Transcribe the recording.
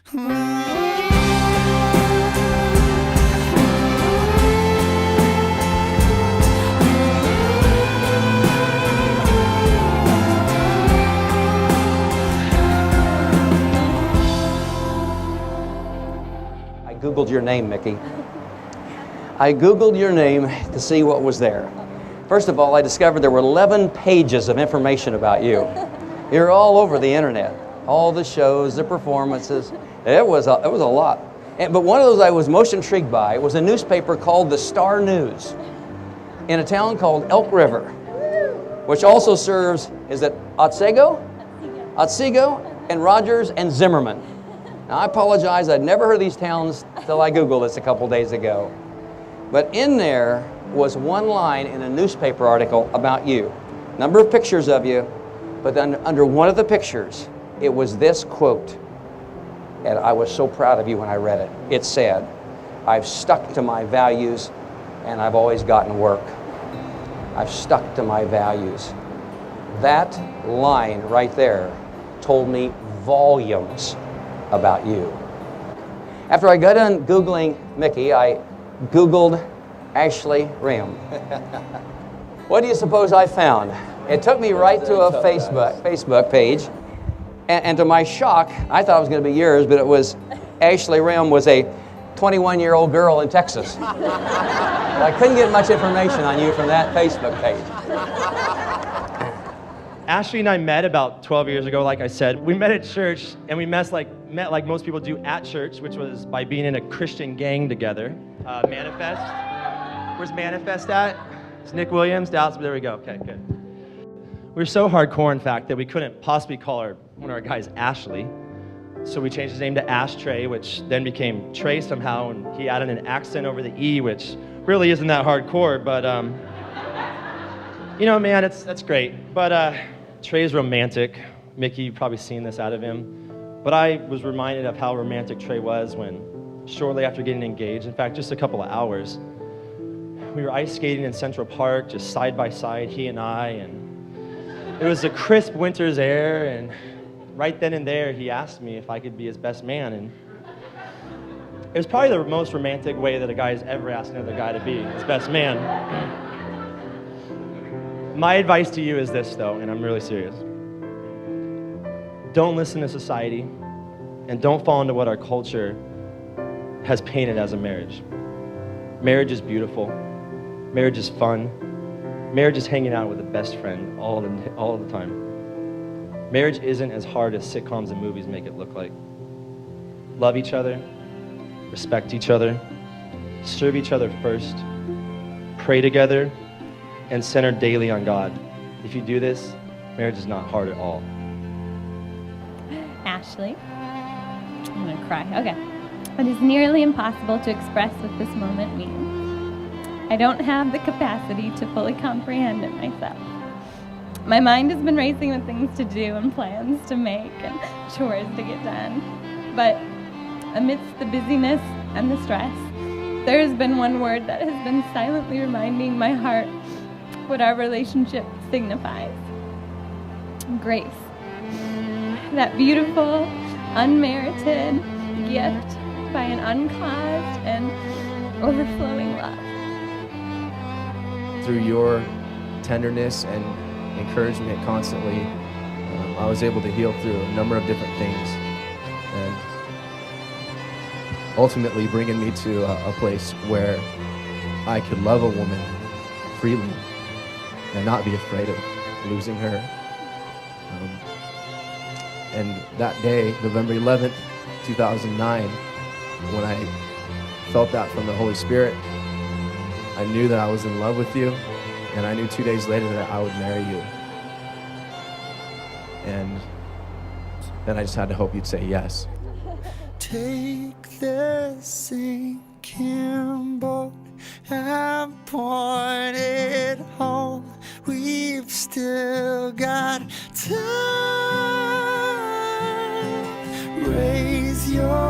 I Googled your name, Miki. I Googled your name to see what was there. First of all, I discovered there were 11 pages of information about you. You're all over the internet. All the shows, the performances. It was a lot. But one of those I was most intrigued by was a newspaper called the Star News in a town called Elk River, which also serves, is it Otsego, and Rogers and Zimmerman. Now, I apologize, I'd never heard of these towns till I Googled this a couple days ago. But in there was one line in a newspaper article about you. Number of pictures of you, but then under one of the pictures, it was this quote. And I was so proud of you when I read it. It said, "I've stuck to my values and I've always gotten work." I've stuck to my values. That line right there told me volumes about you. After I got done Googling Miki, I Googled Ashley Rim. What do you suppose I found? It took me right to a Facebook page, and to my shock, I thought it was going to be yours, but it was Ashley Rim was a 21-year-old girl in Texas. I couldn't get much information on you from that Facebook page. Ashley and I met about 12 years ago, like I said. We met at church, and we met like most people do at church, which was by being in a Christian gang together. Manifest. Where's Manifest at? It's Nick Williams, Dallas. There we go. Okay, good. We were so hardcore, in fact, that we couldn't possibly call one of our guys Ashley. So we changed his name to Ashtray, which then became Trey somehow, and he added an accent over the E, which really isn't that hardcore, but you know, man, that's great. But Trey's romantic. Miki, you've probably seen this out of him. But I was reminded of how romantic Trey was when, shortly after getting engaged, in fact, just a couple of hours, we were ice skating in Central Park, just side by side, he and I, and it was a crisp winter's air, and right then and there, he asked me if I could be his best man, and it was probably the most romantic way that a guy's ever asked another guy to be his best man. My advice to you is this, though, and I'm really serious. Don't listen to society, and don't fall into what our culture has painted as a marriage. Marriage is beautiful. Marriage is fun. Marriage is hanging out with a best friend all the time. Marriage isn't as hard as sitcoms and movies make it look like. Love each other, respect each other, serve each other first, pray together, and center daily on God. If you do this, marriage is not hard at all. Ashley, I'm gonna cry. Okay. It is nearly impossible to express what this moment means. I don't have the capacity to fully comprehend it myself. My mind has been racing with things to do and plans to make and chores to get done. But amidst the busyness and the stress, there has been one word that has been silently reminding my heart what our relationship signifies. Grace. That beautiful, unmerited gift by an uncaused and overflowing love. Through your tenderness and encouragement constantly, I was able to heal through a number of different things, and ultimately bringing me to a place where I could love a woman freely and not be afraid of losing her. And that day, November 11th, 2009, when I felt that from the Holy Spirit, I knew that I was in love with you, and I knew 2 days later that I would marry you. And then I just had to hope you'd say yes. Take the sinking boat and point it home. We've still got time. Raise your